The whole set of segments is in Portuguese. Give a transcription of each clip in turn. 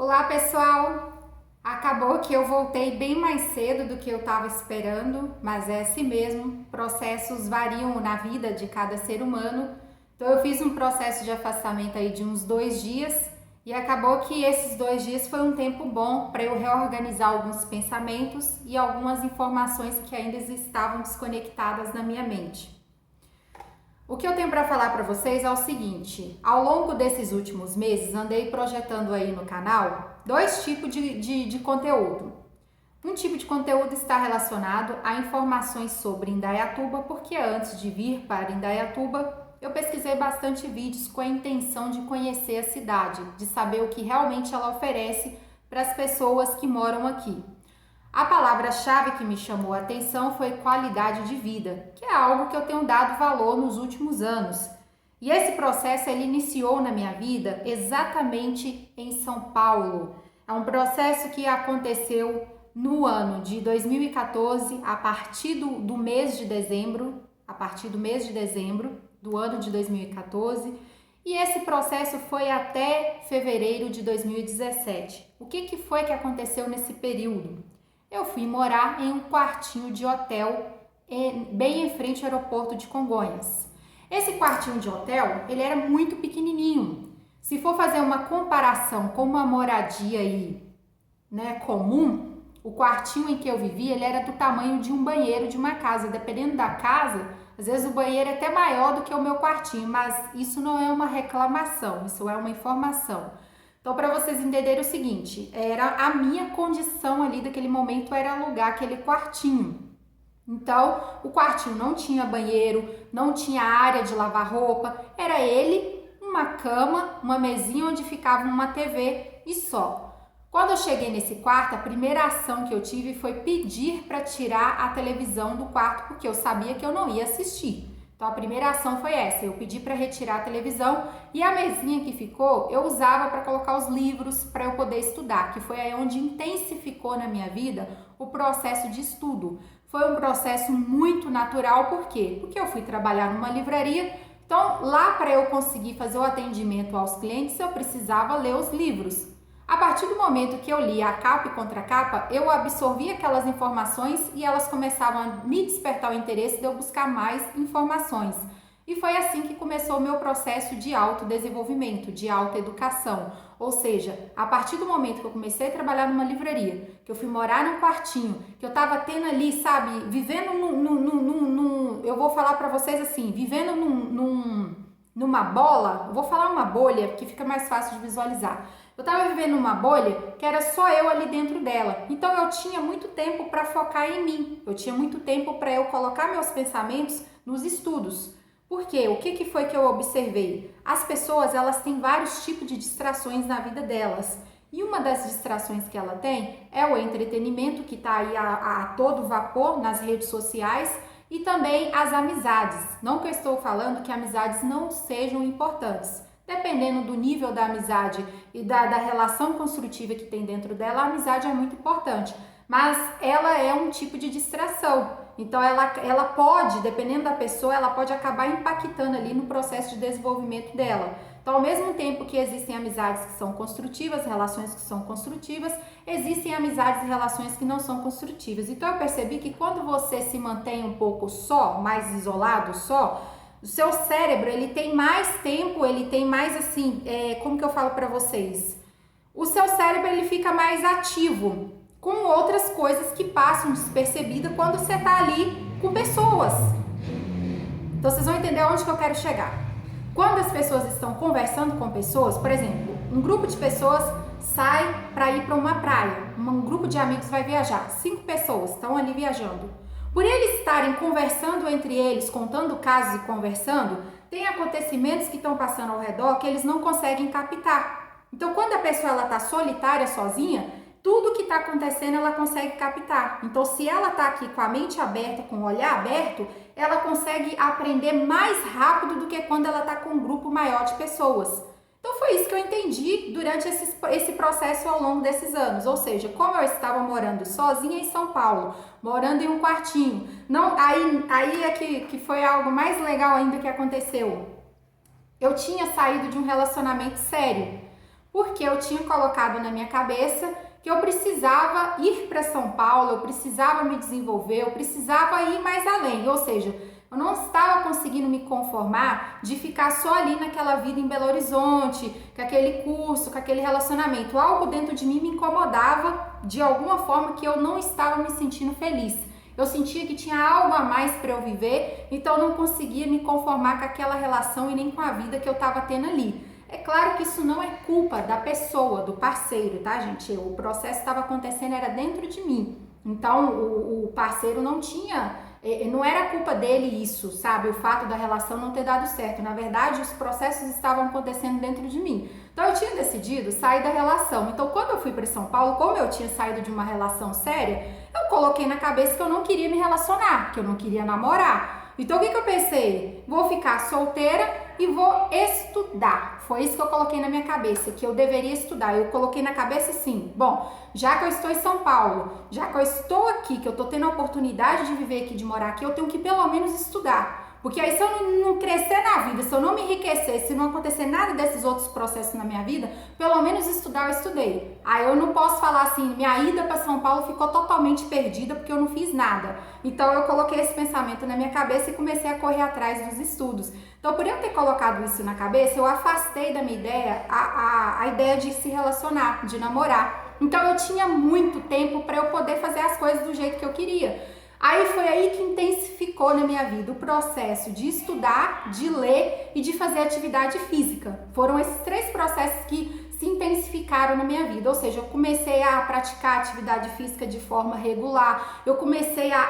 Olá pessoal, acabou que eu voltei bem mais cedo do que eu estava esperando, mas é assim mesmo, processos variam na vida de cada ser humano, então eu fiz um processo de afastamento aí de uns 2 dias e acabou que esses 2 dias foi um tempo bom para eu reorganizar alguns pensamentos e algumas informações que ainda estavam desconectadas na minha mente. O que eu tenho para falar para vocês é o seguinte: ao longo desses últimos meses, andei projetando aí no canal 2 tipos de conteúdo. Um tipo de conteúdo está relacionado a informações sobre Indaiatuba, porque antes de vir para Indaiatuba, eu pesquisei bastante vídeos com a intenção de conhecer a cidade, de saber o que realmente ela oferece para as pessoas que moram aqui. A palavra-chave que me chamou a atenção foi qualidade de vida, que é algo que eu tenho dado valor nos últimos anos. E esse processo ele iniciou na minha vida exatamente em São Paulo. É um processo que aconteceu no ano de 2014, a partir do mês de dezembro, do ano de 2014, e esse processo foi até fevereiro de 2017. O que foi que aconteceu nesse período? Eu fui morar em um quartinho de hotel bem em frente ao aeroporto de Congonhas. Esse quartinho de hotel, ele era muito pequenininho. Se for fazer uma comparação com uma moradia aí, comum, o quartinho em que eu vivia, ele era do tamanho de um banheiro de uma casa. Dependendo da casa, às vezes o banheiro é até maior do que o meu quartinho, mas isso não é uma reclamação, isso é uma informação. Então, para vocês entenderem o seguinte, era a minha condição ali daquele momento era alugar aquele quartinho. Então, o quartinho não tinha banheiro, não tinha área de lavar roupa, era ele, uma cama, uma mesinha onde ficava uma TV e só. Quando eu cheguei nesse quarto, a primeira ação que eu tive foi pedir para tirar a televisão do quarto, porque eu sabia que eu não ia assistir. Então a primeira ação foi essa, eu pedi para retirar a televisão e a mesinha que ficou eu usava para colocar os livros para eu poder estudar, que foi aí onde intensificou na minha vida o processo de estudo. Foi um processo muito natural, por quê? Porque eu fui trabalhar numa livraria, então lá para eu conseguir fazer o atendimento aos clientes eu precisava ler os livros. A partir do momento que eu li a capa e contracapa, eu absorvi aquelas informações e elas começavam a me despertar o interesse de eu buscar mais informações. E foi assim que começou o meu processo de autodesenvolvimento, de autoeducação. Ou seja, a partir do momento que eu comecei a trabalhar numa livraria, que eu fui morar num quartinho, que eu tava tendo ali, sabe, vivendo eu vou falar pra vocês assim, vivendo numa bola, eu vou falar uma bolha, que fica mais fácil de visualizar. Eu estava vivendo numa bolha que era só eu ali dentro dela. Então eu tinha muito tempo para focar em mim. Eu tinha muito tempo para eu colocar meus pensamentos nos estudos. Por quê? O que foi que eu observei? As pessoas, elas têm vários tipos de distrações na vida delas. E uma das distrações que ela tem é o entretenimento, que está aí a todo vapor nas redes sociais, e também as amizades. Não que eu estou falando que amizades não sejam importantes. Dependendo do nível da amizade e da relação construtiva que tem dentro dela, a amizade é muito importante. Mas ela é um tipo de distração. Então ela pode, dependendo da pessoa, ela pode acabar impactando ali no processo de desenvolvimento dela. Então, ao mesmo tempo que existem amizades que são construtivas, relações que são construtivas, existem amizades e relações que não são construtivas. Então eu percebi que quando você se mantém um pouco só, mais isolado só, o seu cérebro, ele tem mais tempo, ele tem mais assim, como que eu falo para vocês? O seu cérebro, ele fica mais ativo com outras coisas que passam despercebidas quando você tá ali com pessoas. Então vocês vão entender onde que eu quero chegar. Quando as pessoas estão conversando com pessoas, por exemplo, um grupo de pessoas sai para ir para uma praia, um grupo de amigos vai viajar, 5 pessoas estão ali viajando. Por eles estarem conversando entre eles, contando casos e conversando, tem acontecimentos que estão passando ao redor que eles não conseguem captar. Então, quando a pessoa está solitária, sozinha, tudo que está acontecendo ela consegue captar. Então, se ela está aqui com a mente aberta, com o olhar aberto, ela consegue aprender mais rápido do que quando ela está com um grupo maior de pessoas. Então foi isso que eu entendi durante esse processo ao longo desses anos, ou seja, como eu estava morando sozinha em São Paulo, morando em um quartinho, aí é que foi algo mais legal ainda que aconteceu. Eu tinha saído de um relacionamento sério. porque eu tinha colocado na minha cabeça que eu precisava ir para São Paulo, eu precisava me desenvolver, eu precisava ir mais além, ou seja, eu não estava conseguindo me conformar de ficar só ali naquela vida em Belo Horizonte, com aquele curso, com aquele relacionamento. Algo dentro de mim me incomodava de alguma forma que eu não estava me sentindo feliz. Eu sentia que tinha algo a mais para eu viver, então eu não conseguia me conformar com aquela relação e nem com a vida que eu estava tendo ali. É claro que isso não é culpa da pessoa, do parceiro, tá, gente? O processo estava acontecendo, era dentro de mim. Então, o parceiro não tinha... Não era culpa dele isso, sabe? O fato da relação não ter dado certo. Na verdade, os processos estavam acontecendo dentro de mim. Então, eu tinha decidido sair da relação. Então, quando eu fui para São Paulo, como eu tinha saído de uma relação séria, eu coloquei na cabeça que eu não queria me relacionar, que eu não queria namorar. Então, o que eu pensei? Vou ficar solteira e vou estudar. Foi isso que eu coloquei na minha cabeça, que eu deveria estudar. Eu coloquei na cabeça assim, bom, já que eu estou em São Paulo, já que eu estou aqui, que eu estou tendo a oportunidade de viver aqui, de morar aqui, eu tenho que pelo menos estudar. Porque aí se eu não crescer na vida, se eu não me enriquecer, se não acontecer nada desses outros processos na minha vida, pelo menos estudar eu estudei. Aí eu não posso falar assim, minha ida para São Paulo ficou totalmente perdida porque eu não fiz nada. Então eu coloquei esse pensamento na minha cabeça e comecei a correr atrás dos estudos. Então por eu ter colocado isso na cabeça, eu afastei da minha ideia a ideia de se relacionar, de namorar. Então eu tinha muito tempo para eu poder fazer as coisas do jeito que eu queria. Aí foi aí que intensificou na minha vida o processo de estudar, de ler e de fazer atividade física. Foram esses três processos que se intensificaram na minha vida, ou seja, eu comecei a praticar atividade física de forma regular,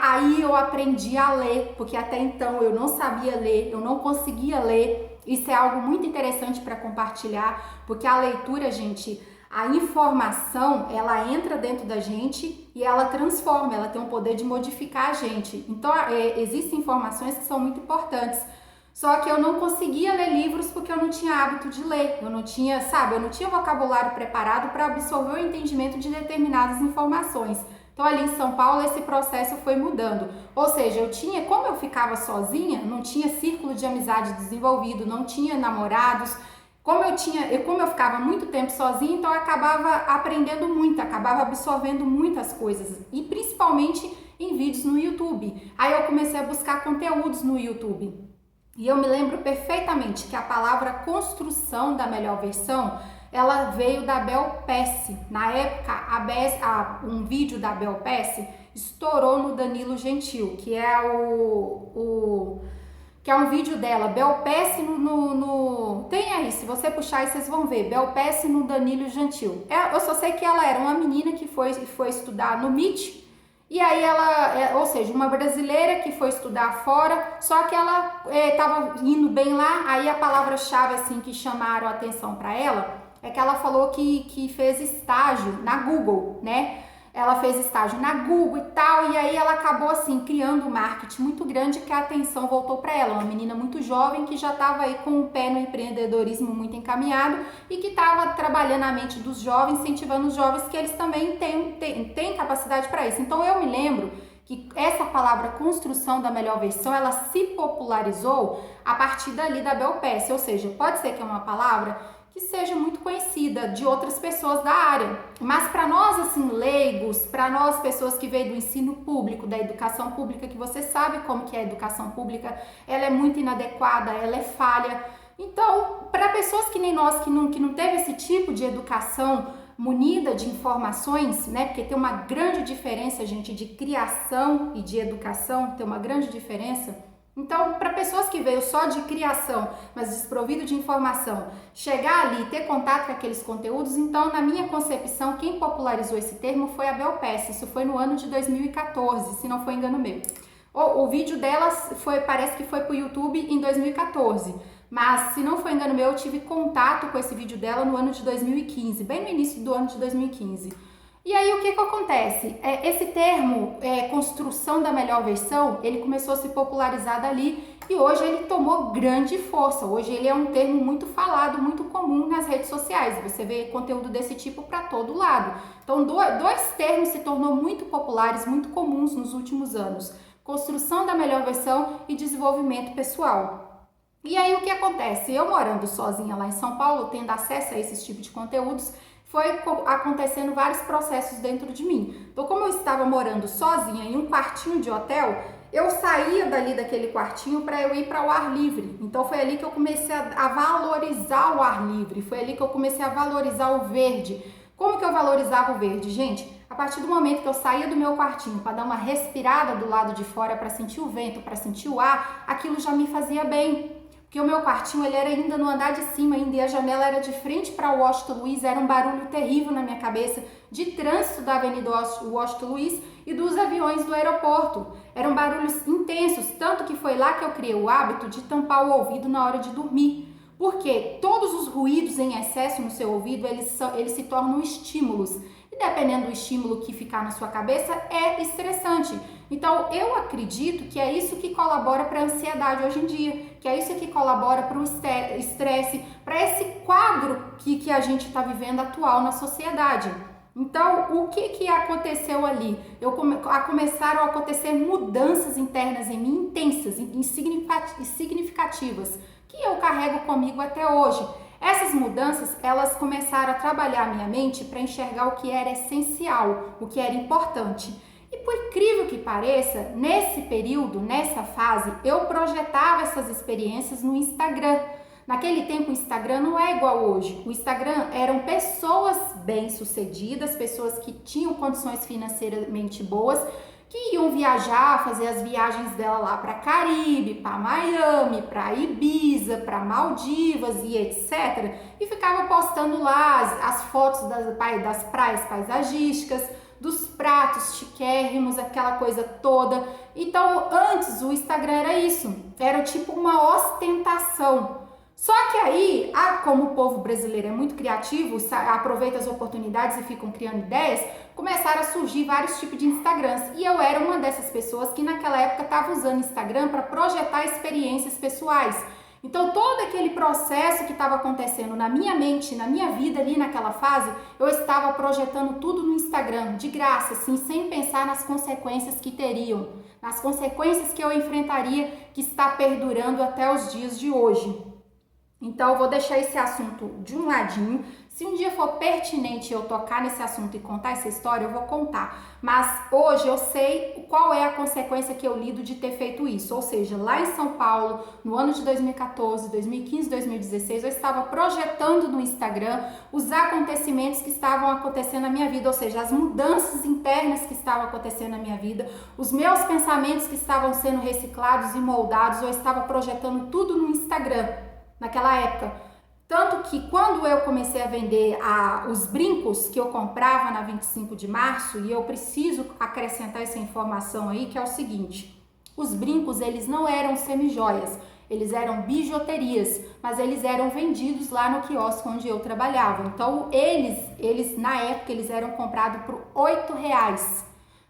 aí eu aprendi a ler, porque até então eu não sabia ler, eu não conseguia ler. Isso é algo muito interessante para compartilhar, porque a leitura, gente, a informação, ela entra dentro da gente e ela transforma, ela tem o poder de modificar a gente. Então, existem informações que são muito importantes. Só que eu não conseguia ler livros porque eu não tinha hábito de ler. Eu não tinha vocabulário preparado para absorver o entendimento de determinadas informações. Então, ali em São Paulo, esse processo foi mudando. Ou seja, como eu ficava sozinha, não tinha círculo de amizade desenvolvido, não tinha namorados. Como eu ficava muito tempo sozinha, então eu acabava aprendendo muito, acabava absorvendo muitas coisas, e principalmente em vídeos no YouTube. Aí eu comecei a buscar conteúdos no YouTube. E eu me lembro perfeitamente que a palavra construção da melhor versão, ela veio da Bel Pesce. Na época, um vídeo da Bel Pesce estourou no Danilo Gentil, que é que é um vídeo dela, Bel Pesce tem aí, se você puxar aí vocês vão ver, Bel Pesce no Danilo Gentil. Eu só sei que ela era uma menina que foi estudar no MIT, e aí ou seja, uma brasileira que foi estudar fora, só que ela estava indo bem lá, aí a palavra-chave assim que chamaram a atenção para ela, é que ela falou que fez estágio na Google, né? Ela fez estágio na Google e tal, e aí ela acabou assim criando um marketing muito grande que a atenção voltou para ela, uma menina muito jovem que já estava aí com o pé no empreendedorismo muito encaminhado e que estava trabalhando a mente dos jovens, incentivando os jovens que eles também têm capacidade para isso. Então eu me lembro que essa palavra construção da melhor versão, ela se popularizou a partir dali da Bel Pesce, ou seja, pode ser que é uma palavra que seja muito conhecida de outras pessoas da área, mas para nós assim leigos, para nós pessoas que veio do ensino público, da educação pública, que você sabe como que é a educação pública, ela é muito inadequada, ela é falha. Então, para pessoas que nem nós, que não teve esse tipo de educação munida de informações, né? Porque tem uma grande diferença, gente, de criação e de educação, tem uma grande diferença. Então, para pessoas que veio só de criação, mas desprovido de informação, chegar ali e ter contato com aqueles conteúdos, então, na minha concepção, quem popularizou esse termo foi a Bel Pesce. Isso foi no ano de 2014, se não foi engano meu. O vídeo dela parece que foi para o YouTube em 2014, mas se não foi engano meu, eu tive contato com esse vídeo dela no ano de 2015, bem no início do ano de 2015. E aí o que acontece? Esse termo, construção da melhor versão, ele começou a se popularizar dali e hoje ele tomou grande força. Hoje ele é um termo muito falado, muito comum nas redes sociais. Você vê conteúdo desse tipo para todo lado. Então dois termos se tornou muito populares, muito comuns nos últimos anos. Construção da melhor versão e desenvolvimento pessoal. E aí o que acontece? Eu morando sozinha lá em São Paulo, tendo acesso a esse tipo de conteúdos, foi acontecendo vários processos dentro de mim. Então, como eu estava morando sozinha em um quartinho de hotel, eu saía dali daquele quartinho para eu ir para o ar livre. Então foi ali que eu comecei a valorizar o ar livre, foi ali que eu comecei a valorizar o verde. Como que eu valorizava o verde, gente? A partir do momento que eu saía do meu quartinho para dar uma respirada do lado de fora, para sentir o vento, para sentir o ar, aquilo já me fazia bem. Porque o meu quartinho ele era ainda no andar de cima, ainda, e a janela era de frente para o Washington Luiz, era um barulho terrível na minha cabeça de trânsito da Avenida Washington Luiz e dos aviões do aeroporto. Eram barulhos intensos, tanto que foi lá que eu criei o hábito de tampar o ouvido na hora de dormir. Porque todos os ruídos em excesso no seu ouvido, eles se tornam estímulos. E dependendo do estímulo que ficar na sua cabeça, é estressante. Então, eu acredito que é isso que colabora para a ansiedade hoje em dia, que é isso que colabora para o estresse, para esse quadro que a gente está vivendo atual na sociedade. Então, o que aconteceu ali? Começaram a acontecer mudanças internas em mim, intensas e significativas, que eu carrego comigo até hoje. Essas mudanças, elas começaram a trabalhar a minha mente para enxergar o que era essencial, o que era importante. E por incrível que pareça, nesse período, nessa fase, eu projetava essas experiências no Instagram. Naquele tempo o Instagram não é igual hoje. O Instagram eram pessoas bem-sucedidas, pessoas que tinham condições financeiramente boas, que iam viajar, fazer as viagens dela lá para Caribe, para Miami, para Ibiza, para Maldivas e etc. E ficava postando lá as fotos das praias paisagísticas, dos pratos chiquérrimos, aquela coisa toda. Então, antes o Instagram era isso, era tipo uma ostentação. Só que aí, como o povo brasileiro é muito criativo, aproveita as oportunidades e ficam criando ideias, começaram a surgir vários tipos de Instagrams. E eu era uma dessas pessoas que naquela época estava usando Instagram para projetar experiências pessoais. Então, todo aquele processo que estava acontecendo na minha mente, na minha vida ali naquela fase, eu estava projetando tudo no Instagram, de graça, assim, sem pensar nas consequências que teriam, nas consequências que eu enfrentaria, que está perdurando até os dias de hoje. Então, eu vou deixar esse assunto de um ladinho. Se um dia for pertinente eu tocar nesse assunto e contar essa história, eu vou contar. Mas hoje eu sei qual é a consequência que eu lido de ter feito isso. Ou seja, lá em São Paulo, no ano de 2014, 2015, 2016, eu estava projetando no Instagram os acontecimentos que estavam acontecendo na minha vida. Ou seja, as mudanças internas que estavam acontecendo na minha vida, os meus pensamentos que estavam sendo reciclados e moldados. Eu estava projetando tudo no Instagram naquela época. Tanto que quando eu comecei a vender os brincos que eu comprava na 25 de março, e eu preciso acrescentar essa informação aí, que é o seguinte: os brincos, eles não eram semijoias, eles eram bijuterias, mas eles eram vendidos lá no quiosque onde eu trabalhava. Então, eles na época, eles eram comprados por R$8.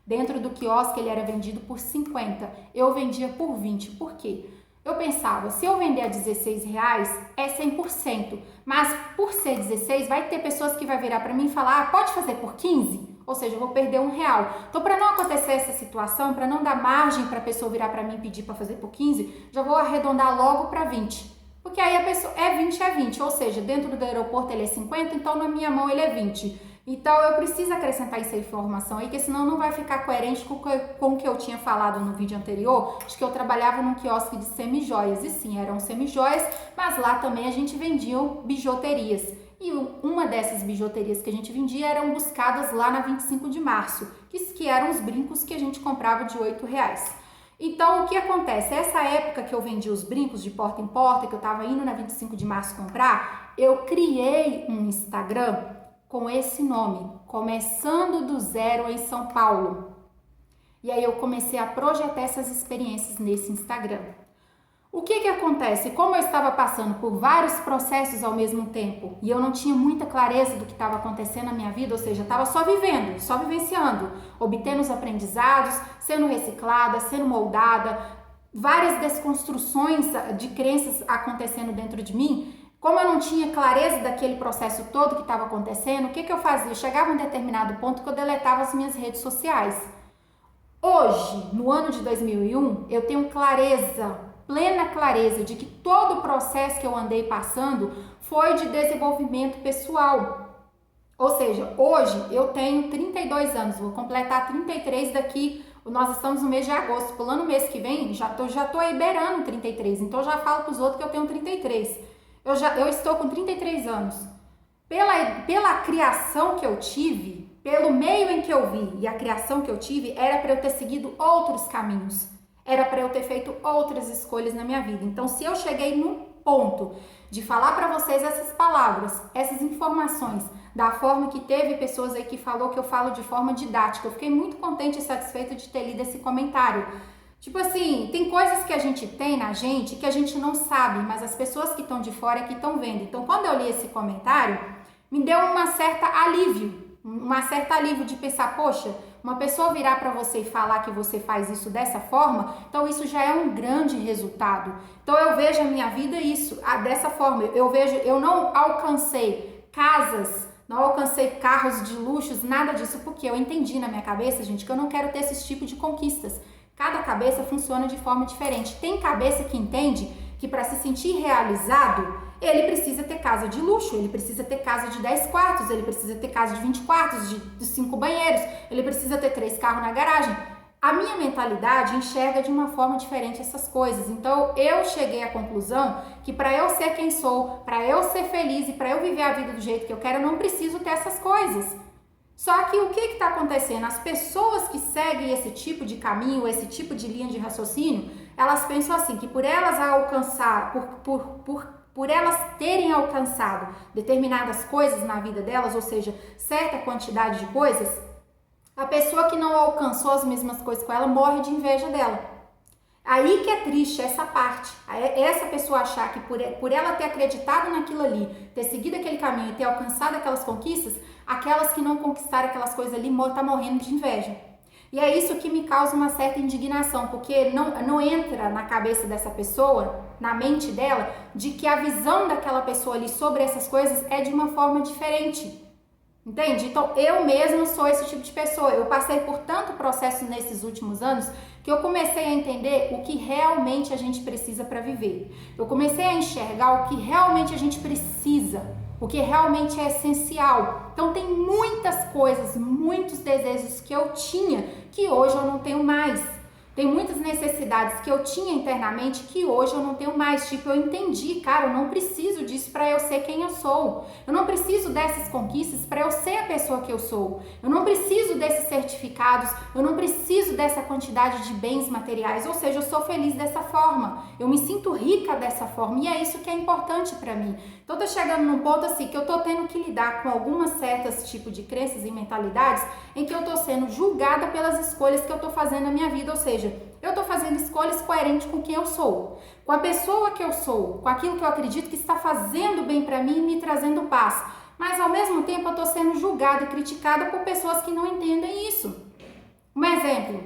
Dentro do quiosque, ele era vendido por 50. Eu vendia por 20. Por quê? Eu pensava, se eu vender a R$16, é 100%, mas por ser 16, vai ter pessoas que vai virar para mim e falar, pode fazer por 15? Ou seja, eu vou perder R$1. Então, para não acontecer essa situação, para não dar margem para a pessoa virar para mim e pedir para fazer por 15, já vou arredondar logo para 20. Porque aí a pessoa é 20, ou seja, dentro do aeroporto ele é 50, então na minha mão ele é 20. Então, eu preciso acrescentar essa informação aí, que senão não vai ficar coerente com o que eu tinha falado no vídeo anterior, de que eu trabalhava num quiosque de semijoias. E sim, eram semijoias, mas lá também a gente vendia bijuterias. E uma dessas bijuterias que a gente vendia eram buscadas lá na 25 de março, que eram os brincos que a gente comprava de R$8. Então, o que acontece? Essa época que eu vendia os brincos de porta em porta, que eu estava indo na 25 de março comprar, eu criei um Instagram com esse nome, Começando do Zero em São Paulo. E aí eu comecei a projetar essas experiências nesse Instagram. O que acontece? Como eu estava passando por vários processos ao mesmo tempo e eu não tinha muita clareza do que estava acontecendo na minha vida, ou seja, estava só vivendo, só vivenciando, obtendo os aprendizados, sendo reciclada, sendo moldada, várias desconstruções de crenças acontecendo dentro de mim. Como eu não tinha clareza daquele processo todo que estava acontecendo, o que eu fazia? Chegava a um determinado ponto que eu deletava as minhas redes sociais. Hoje, no ano de 2001, eu tenho clareza plena clareza de que todo o processo que eu andei passando foi de desenvolvimento pessoal. Ou seja, hoje eu tenho 32 anos, vou completar 33 daqui, nós estamos no mês de agosto, pulando o mês que vem, já tô aí beirando 33, então eu já falo para os outros que eu tenho 33. Eu estou com 33 anos. Pela criação que eu tive, pelo meio em que eu vi e a criação que eu tive, era para eu ter seguido outros caminhos, era para eu ter feito outras escolhas na minha vida. Então, se eu cheguei no ponto de falar para vocês essas palavras, essas informações, da forma que teve pessoas aí que falou que eu falo de forma didática, eu fiquei muito contente e satisfeita de ter lido esse comentário. Tipo assim, tem coisas que a gente tem na gente que a gente não sabe, mas as pessoas que estão de fora é que estão vendo. Então, quando eu li esse comentário, me deu um certo alívio de pensar, poxa, uma pessoa virar para você e falar que você faz isso dessa forma, então isso já é um grande resultado. Então eu vejo a minha vida dessa forma. Eu não alcancei casas, não alcancei carros de luxos, nada disso, porque eu entendi na minha cabeça, gente, que eu não quero ter esse tipo de conquistas. Cada cabeça funciona de forma diferente. Tem cabeça que entende que para se sentir realizado, ele precisa ter casa de luxo, ele precisa ter casa de 10 quartos, ele precisa ter casa de 20 quartos, de 5 banheiros, ele precisa ter 3 carros na garagem. A minha mentalidade enxerga de uma forma diferente essas coisas. Então eu cheguei à conclusão que para eu ser quem sou, para eu ser feliz e para eu viver a vida do jeito que eu quero, eu não preciso ter essas coisas. Só que o que está acontecendo? As pessoas que seguem esse tipo de caminho, esse tipo de linha de raciocínio, elas pensam assim, que por elas alcançar, por elas terem alcançado determinadas coisas na vida delas, ou seja, certa quantidade de coisas, a pessoa que não alcançou as mesmas coisas com ela morre de inveja dela. Aí que é triste essa parte, essa pessoa achar que por ela ter acreditado naquilo ali, ter seguido aquele caminho e ter alcançado aquelas conquistas, aquelas que não conquistaram aquelas coisas ali tá morrendo de inveja. E é isso que me causa uma certa indignação, porque não entra na cabeça dessa pessoa, na mente dela, de que a visão daquela pessoa ali sobre essas coisas é de uma forma diferente. Entende? Então, eu mesma sou esse tipo de pessoa. Eu passei por tanto processo nesses últimos anos que eu comecei a entender o que realmente a gente precisa para viver. Eu comecei a enxergar o que realmente a gente precisa, o que realmente é essencial. Então, tem muitas coisas, muitos desejos que eu tinha que hoje eu não tenho mais. Tem muitas necessidades que eu tinha internamente que hoje eu não tenho mais. Tipo, eu entendi, cara, eu não preciso disso para eu ser quem eu sou. Eu não preciso dessas conquistas para eu ser a pessoa que eu sou. Eu não preciso desses certificados, eu não preciso dessa quantidade de bens materiais. Ou seja, eu sou feliz dessa forma. Eu me sinto rica dessa forma e é isso que é importante para mim. Então, tô chegando num ponto assim que eu tô tendo que lidar com algumas certas tipos de crenças e mentalidades em que eu tô sendo julgada pelas escolhas que eu tô fazendo na minha vida, ou seja, eu tô fazendo escolhas coerentes com quem eu sou, com a pessoa que eu sou, com aquilo que eu acredito que está fazendo bem para mim e me trazendo paz. Mas ao mesmo tempo eu tô sendo julgada e criticada por pessoas que não entendem isso. Um exemplo,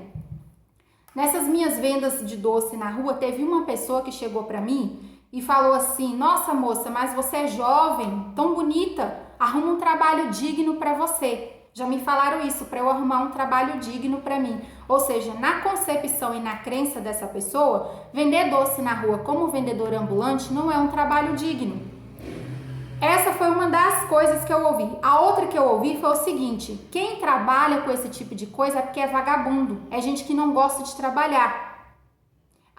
nessas minhas vendas de doce na rua, teve uma pessoa que chegou para mim e falou assim: nossa moça, mas você é jovem, tão bonita, arruma um trabalho digno para você. Já me falaram isso, para eu arrumar um trabalho digno para mim. Ou seja, na concepção e na crença dessa pessoa, vender doce na rua como vendedor ambulante não é um trabalho digno. Essa foi uma das coisas que eu ouvi. A outra que eu ouvi foi o seguinte: quem trabalha com esse tipo de coisa é porque é vagabundo, é gente que não gosta de trabalhar.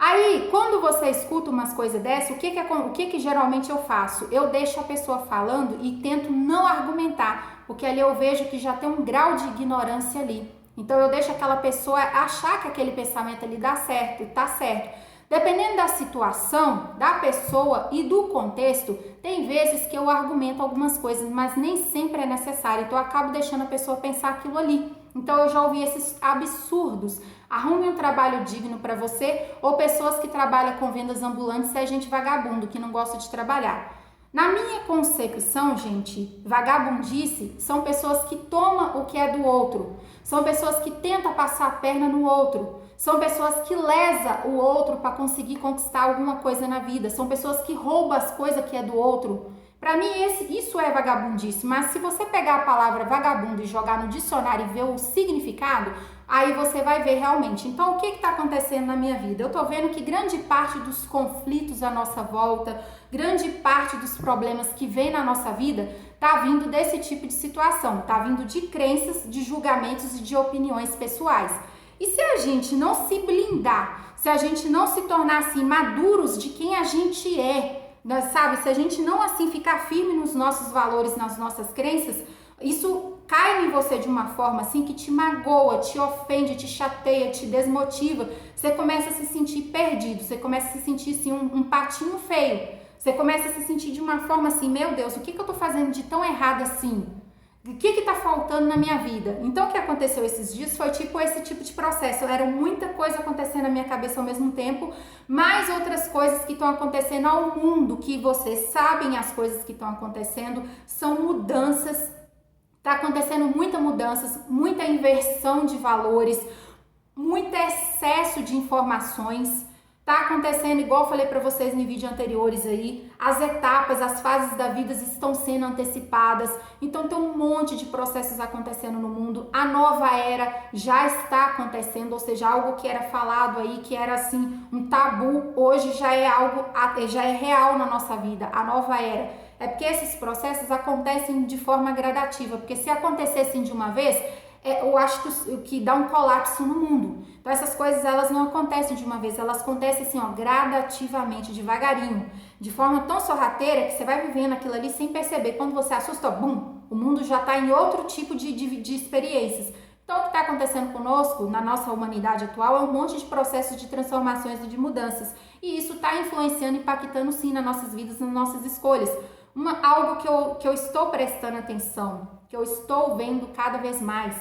Aí, quando você escuta umas coisas dessas, o que geralmente eu faço? Eu deixo a pessoa falando e tento não argumentar, porque ali eu vejo que já tem um grau de ignorância ali. Então, eu deixo aquela pessoa achar que aquele pensamento ali dá certo, tá certo. Dependendo da situação, da pessoa e do contexto, tem vezes que eu argumento algumas coisas, mas nem sempre é necessário. Então, eu acabo deixando a pessoa pensar aquilo ali. Então, eu já ouvi esses absurdos. Arrume um trabalho digno para você, ou pessoas que trabalham com vendas ambulantes é gente vagabundo, que não gosta de trabalhar. Na minha concepção, gente, vagabundice são pessoas que tomam o que é do outro, são pessoas que tentam passar a perna no outro, são pessoas que lesam o outro para conseguir conquistar alguma coisa na vida, são pessoas que roubam as coisas que é do outro. Para mim, isso é vagabundice, mas se você pegar a palavra vagabundo e jogar no dicionário e ver o significado, aí você vai ver realmente. Então, o que está acontecendo na minha vida? Eu estou vendo que grande parte dos conflitos à nossa volta, grande parte dos problemas que vem na nossa vida, tá vindo desse tipo de situação, tá vindo de crenças, de julgamentos e de opiniões pessoais. E se a gente não se blindar, se a gente não se tornar assim maduros de quem a gente é, sabe? Se a gente não assim ficar firme nos nossos valores, nas nossas crenças, isso cai em você de uma forma assim que te magoa, te ofende, te chateia, te desmotiva. Você começa a se sentir perdido, você começa a se sentir assim um patinho feio. Você começa a se sentir de uma forma assim, meu Deus, o que eu tô fazendo de tão errado assim? O que tá faltando na minha vida? Então, o que aconteceu esses dias foi esse tipo de processo. Era muita coisa acontecendo na minha cabeça ao mesmo tempo, mais outras coisas que estão acontecendo ao mundo, que vocês sabem as coisas que estão acontecendo, são mudanças. Tá acontecendo muitas mudanças, muita inversão de valores, muito excesso de informações. Tá acontecendo, igual eu falei para vocês em vídeos anteriores aí, as etapas, as fases da vida estão sendo antecipadas. Então tem um monte de processos acontecendo no mundo. A nova era já está acontecendo, ou seja, algo que era falado aí, que era assim um tabu, hoje já é algo, já é real na nossa vida. A nova era. É porque esses processos acontecem de forma gradativa, porque se acontecessem de uma vez, eu acho que dá um colapso no mundo. Então essas coisas elas não acontecem de uma vez, elas acontecem assim, ó, gradativamente, devagarinho, de forma tão sorrateira que você vai vivendo aquilo ali sem perceber. Quando você assusta, bum, o mundo já está em outro tipo de experiências. Então o que está acontecendo conosco, na nossa humanidade atual, é um monte de processos de transformações e de mudanças. E isso está influenciando, impactando sim nas nossas vidas, nas nossas escolhas. Algo que eu estou prestando atenção, que eu estou vendo cada vez mais.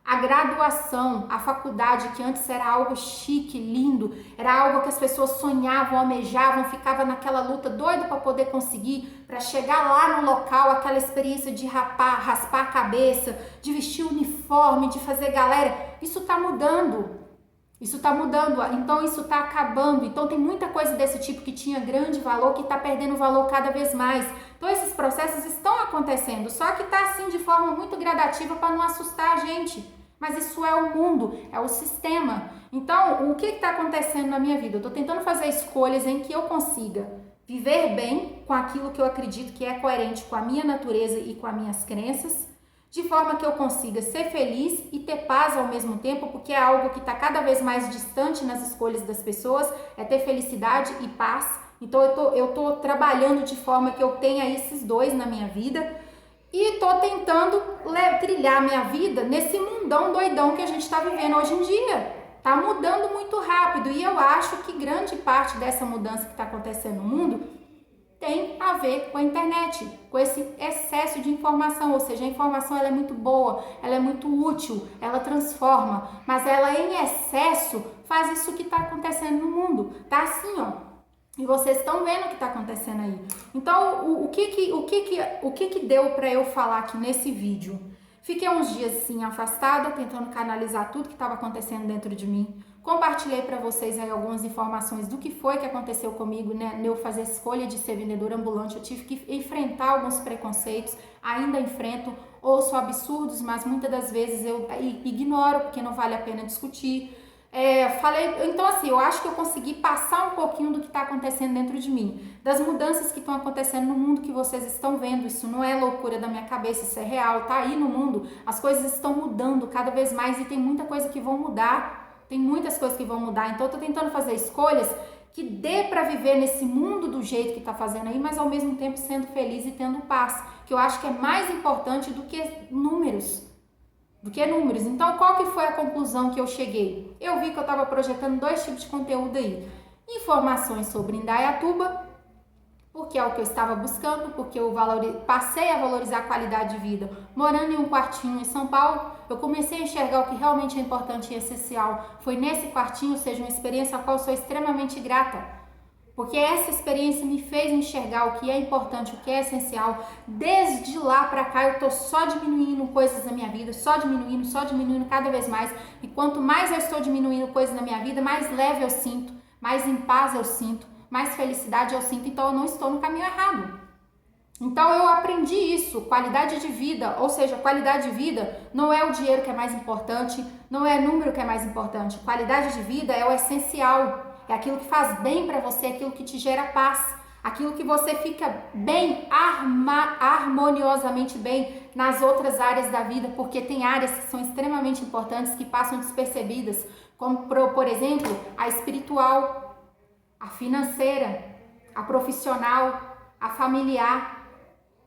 A graduação, a faculdade, que antes era algo chique, lindo, era algo que as pessoas sonhavam, almejavam, ficava naquela luta doido para poder conseguir, para chegar lá no local, aquela experiência de raspar a cabeça, de vestir o uniforme, de fazer galera. Isso tá mudando. Isso tá mudando, então isso tá acabando. Então tem muita coisa desse tipo que tinha grande valor, que tá perdendo valor cada vez mais. Então esses processos estão acontecendo, só que tá assim de forma muito gradativa para não assustar a gente. Mas isso é o mundo, é o sistema. Então, o que está acontecendo na minha vida? Eu estou tentando fazer escolhas em que eu consiga viver bem com aquilo que eu acredito que é coerente com a minha natureza e com as minhas crenças, de forma que eu consiga ser feliz e ter paz ao mesmo tempo, porque é algo que está cada vez mais distante nas escolhas das pessoas, é ter felicidade e paz. Então, eu tô trabalhando de forma que eu tenha esses dois na minha vida. E tô tentando trilhar minha vida nesse mundão doidão que a gente tá vivendo hoje em dia. Tá mudando muito rápido e eu acho que grande parte dessa mudança que tá acontecendo no mundo tem a ver com a internet, com esse excesso de informação, ou seja, a informação ela é muito boa, ela é muito útil, ela transforma, mas ela em excesso faz isso que tá acontecendo no mundo. Tá assim, ó. E vocês estão vendo o que está acontecendo aí. Então, o que deu para eu falar aqui nesse vídeo? Fiquei uns dias assim afastada, tentando canalizar tudo que estava acontecendo dentro de mim. Compartilhei para vocês aí algumas informações do que foi que aconteceu comigo, né? Eu fazer a escolha de ser vendedora ambulante, eu tive que enfrentar alguns preconceitos, ainda enfrento, ouço absurdos, mas muitas das vezes eu ignoro porque não vale a pena discutir. Então assim, eu acho que eu consegui passar um pouquinho do que está acontecendo dentro de mim, das mudanças que estão acontecendo no mundo que vocês estão vendo. Isso não é loucura da minha cabeça, isso é real, tá aí no mundo, as coisas estão mudando cada vez mais e tem muita coisa que vão mudar, tem muitas coisas que vão mudar, então eu tô tentando fazer escolhas que dê para viver nesse mundo do jeito que tá fazendo aí, mas ao mesmo tempo sendo feliz e tendo paz, que eu acho que é mais importante do que números. Então, qual que foi a conclusão que eu cheguei? Eu vi que eu estava projetando dois tipos de conteúdo aí. Informações sobre Indaiatuba, porque é o que eu estava buscando, porque eu passei a valorizar a qualidade de vida. Morando em um quartinho em São Paulo, eu comecei a enxergar o que realmente é importante e essencial. Foi nesse quartinho, ou seja, uma experiência a qual eu sou extremamente grata. Porque essa experiência me fez enxergar o que é importante, o que é essencial. Desde lá pra cá eu tô só diminuindo coisas na minha vida, só diminuindo cada vez mais. E quanto mais eu estou diminuindo coisas na minha vida, mais leve eu sinto, mais em paz eu sinto, mais felicidade eu sinto. Então eu não estou no caminho errado. Então eu aprendi isso, qualidade de vida, ou seja, qualidade de vida não é o dinheiro que é mais importante, não é número que é mais importante. Qualidade de vida é o essencial, é aquilo que faz bem para você, aquilo que te gera paz, aquilo que você fica bem, harmoniosamente bem nas outras áreas da vida, porque tem áreas que são extremamente importantes, que passam despercebidas, como por exemplo, a espiritual, a financeira, a profissional, a familiar.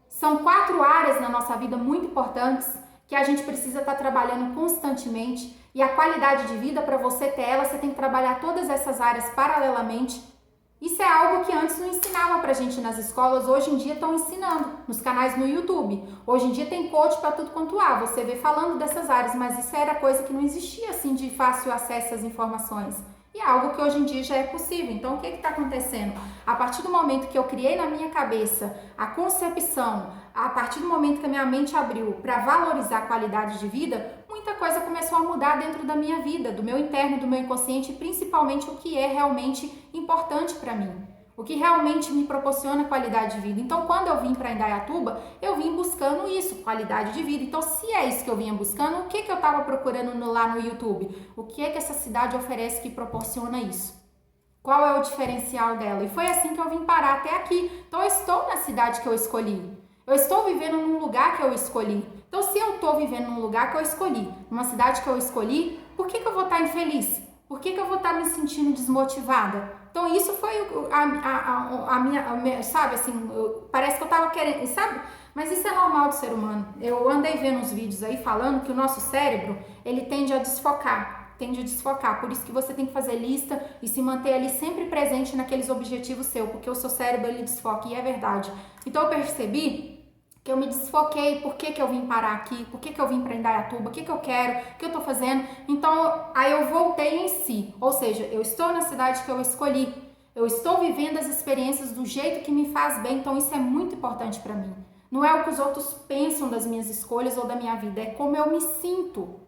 São 4 áreas na nossa vida muito importantes que a gente precisa estar trabalhando constantemente, e a qualidade de vida, para você ter ela, você tem que trabalhar todas essas áreas paralelamente. Isso é algo que antes não ensinava pra gente nas escolas, hoje em dia estão ensinando nos canais no YouTube. Hoje em dia tem coach para tudo quanto há, você vê falando dessas áreas, mas isso era coisa que não existia assim de fácil acesso às informações. E é algo que hoje em dia já é possível. Então, o que está acontecendo? A partir do momento que eu criei na minha cabeça a concepção, a partir do momento que a minha mente abriu para valorizar a qualidade de vida, muita coisa começou a mudar dentro da minha vida, do meu interno, do meu inconsciente, principalmente o que é realmente importante para mim. O que realmente me proporciona qualidade de vida. Então, quando eu vim para Indaiatuba, eu vim buscando isso, qualidade de vida. Então, se é isso que eu vinha buscando, o que eu estava procurando lá no YouTube? O que essa cidade oferece que proporciona isso? Qual é o diferencial dela? E foi assim que eu vim parar até aqui. Então, eu estou na cidade que eu escolhi. Eu estou vivendo num lugar que eu escolhi. Então, se eu estou vivendo num lugar que eu escolhi, numa cidade que eu escolhi, por que eu vou estar infeliz? Por que eu vou estar me sentindo desmotivada? Então, isso foi a minha, sabe, assim, parece que eu tava querendo, sabe? Mas isso é normal do ser humano. Eu andei vendo uns vídeos aí falando que o nosso cérebro, ele tende a desfocar. Por isso que você tem que fazer lista e se manter ali sempre presente naqueles objetivos seus, porque o seu cérebro, ele desfoca, e é verdade. Então, eu percebi que eu me desfoquei, por que eu vim parar aqui, por que eu vim para Indaiatuba, o que eu quero, o que eu tô fazendo. Então, aí eu voltei em si, ou seja, eu estou na cidade que eu escolhi, eu estou vivendo as experiências do jeito que me faz bem, então isso é muito importante para mim. Não é o que os outros pensam das minhas escolhas ou da minha vida, é como eu me sinto.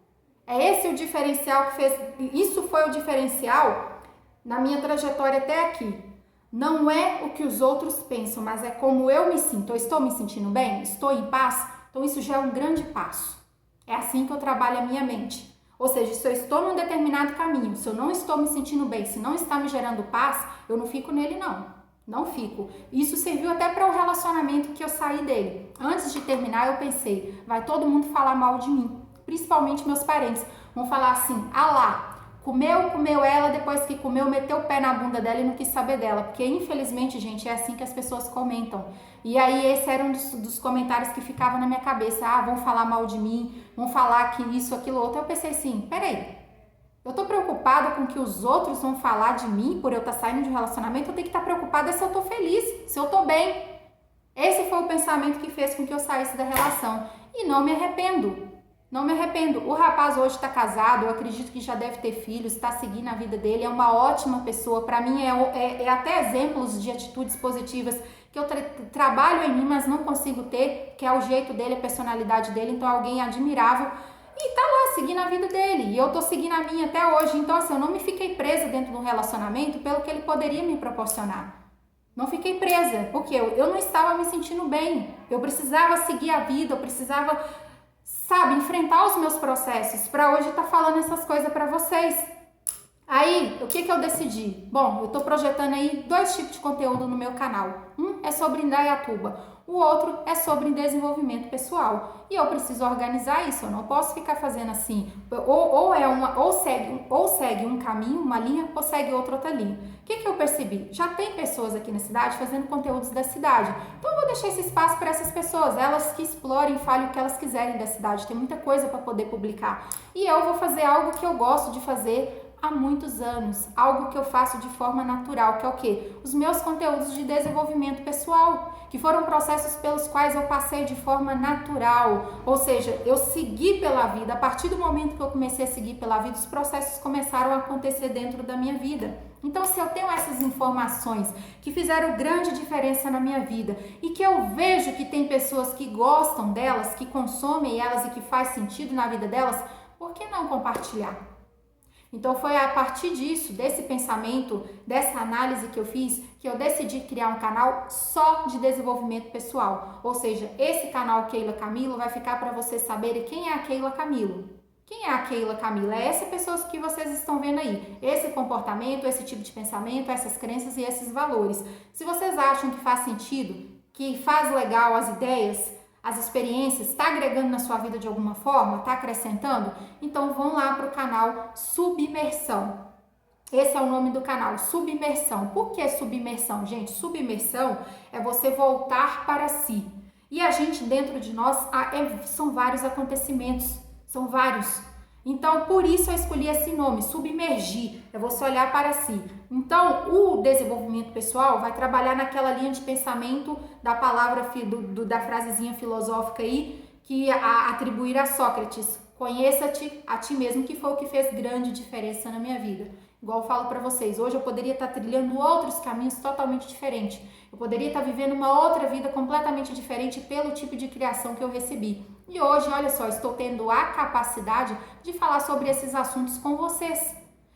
É esse o diferencial que fez, isso foi o diferencial na minha trajetória até aqui. Não é o que os outros pensam, mas é como eu me sinto. Eu estou me sentindo bem? Estou em paz? Então isso já é um grande passo. É assim que eu trabalho a minha mente. Ou seja, se eu estou num determinado caminho, se eu não estou me sentindo bem, se não está me gerando paz, eu não fico nele não. Não fico. Isso serviu até para o relacionamento que eu saí dele. Antes de terminar, eu pensei, vai todo mundo falar mal de mim, principalmente meus parentes. Vão falar assim, ah lá, comeu ela, depois que comeu, meteu o pé na bunda dela e não quis saber dela. Porque, infelizmente, gente, é assim que as pessoas comentam. E aí, esse era um dos comentários que ficava na minha cabeça. Ah, vão falar mal de mim, vão falar que isso, aquilo, outro. Eu pensei assim, peraí, eu tô preocupada com o que os outros vão falar de mim por eu estar saindo de um relacionamento? Eu tenho que estar preocupada se eu tô feliz, se eu tô bem. Esse foi o pensamento que fez com que eu saísse da relação. E não me arrependo. Não me arrependo. O rapaz hoje está casado, eu acredito que já deve ter filhos, está seguindo a vida dele, é uma ótima pessoa. Para mim é até exemplos de atitudes positivas que eu trabalho em mim, mas não consigo ter, que é o jeito dele, a personalidade dele. Então é alguém admirável e tá lá seguindo a vida dele. E eu tô seguindo a minha até hoje. Então assim, eu não me fiquei presa dentro de um relacionamento pelo que ele poderia me proporcionar. Não fiquei presa, porque eu não estava me sentindo bem. Eu precisava seguir a vida, eu precisava, sabe, enfrentar os meus processos para hoje estar falando essas coisas para vocês. Aí, o que eu decidi? Bom, eu tô projetando aí 2 tipos de conteúdo no meu canal. Um é sobre Indaiatuba, o outro é sobre desenvolvimento pessoal. E eu preciso organizar isso, eu não posso ficar fazendo assim, ou segue um caminho, uma linha, ou segue outra linha. O que eu percebi? Já tem pessoas aqui na cidade fazendo conteúdos da cidade. Então eu vou deixar esse espaço para essas pessoas, elas que explorem, falem o que elas quiserem da cidade. Tem muita coisa para poder publicar. E eu vou fazer algo que eu gosto de fazer há muitos anos, algo que eu faço de forma natural, que é o quê? Os meus conteúdos de desenvolvimento pessoal, que foram processos pelos quais eu passei de forma natural, ou seja, eu segui pela vida. A partir do momento que eu comecei a seguir pela vida, os processos começaram a acontecer dentro da minha vida. Então, se eu tenho essas informações que fizeram grande diferença na minha vida e que eu vejo que tem pessoas que gostam delas, que consomem elas e que faz sentido na vida delas, por que não compartilhar? Então foi a partir disso, desse pensamento, dessa análise que eu fiz, que eu decidi criar um canal só de desenvolvimento pessoal. Ou seja, esse canal Keila Camilo vai ficar para vocês saberem quem é a Keila Camilo. Quem é a Keila Camilo? É essa pessoa que vocês estão vendo aí. Esse comportamento, esse tipo de pensamento, essas crenças e esses valores. Se vocês acham que faz sentido, que faz legal as ideias, as experiências, está agregando na sua vida de alguma forma, está acrescentando, então vão lá para o canal Submersão. Esse é o nome do canal, Submersão. Por que submersão, gente? Submersão é você voltar para si. E a gente, dentro de nós, são vários acontecimentos, são vários. Então, por isso eu escolhi esse nome, submergir, é você olhar para si. Então, o desenvolvimento pessoal vai trabalhar naquela linha de pensamento da palavra, da frasezinha filosófica aí, que atribuir a Sócrates, conheça-te a ti mesmo, que foi o que fez grande diferença na minha vida. Igual eu falo para vocês, hoje eu poderia estar trilhando outros caminhos totalmente diferentes. Eu poderia estar vivendo uma outra vida completamente diferente pelo tipo de criação que eu recebi. E hoje, olha só, estou tendo a capacidade de falar sobre esses assuntos com vocês.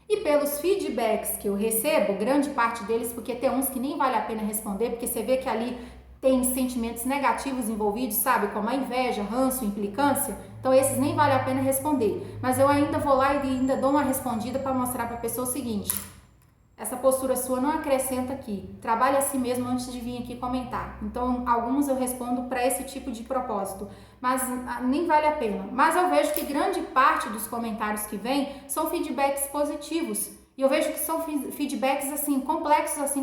E pelos feedbacks que eu recebo, grande parte deles, porque tem uns que nem vale a pena responder, porque você vê que ali tem sentimentos negativos envolvidos, sabe? Como a inveja, ranço, implicância. Então esses nem vale a pena responder. Mas eu ainda vou lá e ainda dou uma respondida para mostrar para a pessoa o seguinte: essa postura sua não acrescenta aqui. Trabalhe a si mesmo antes de vir aqui comentar. Então, alguns eu respondo para esse tipo de propósito, mas nem vale a pena. Mas eu vejo que grande parte dos comentários que vem são feedbacks positivos. E eu vejo que são feedbacks assim complexos assim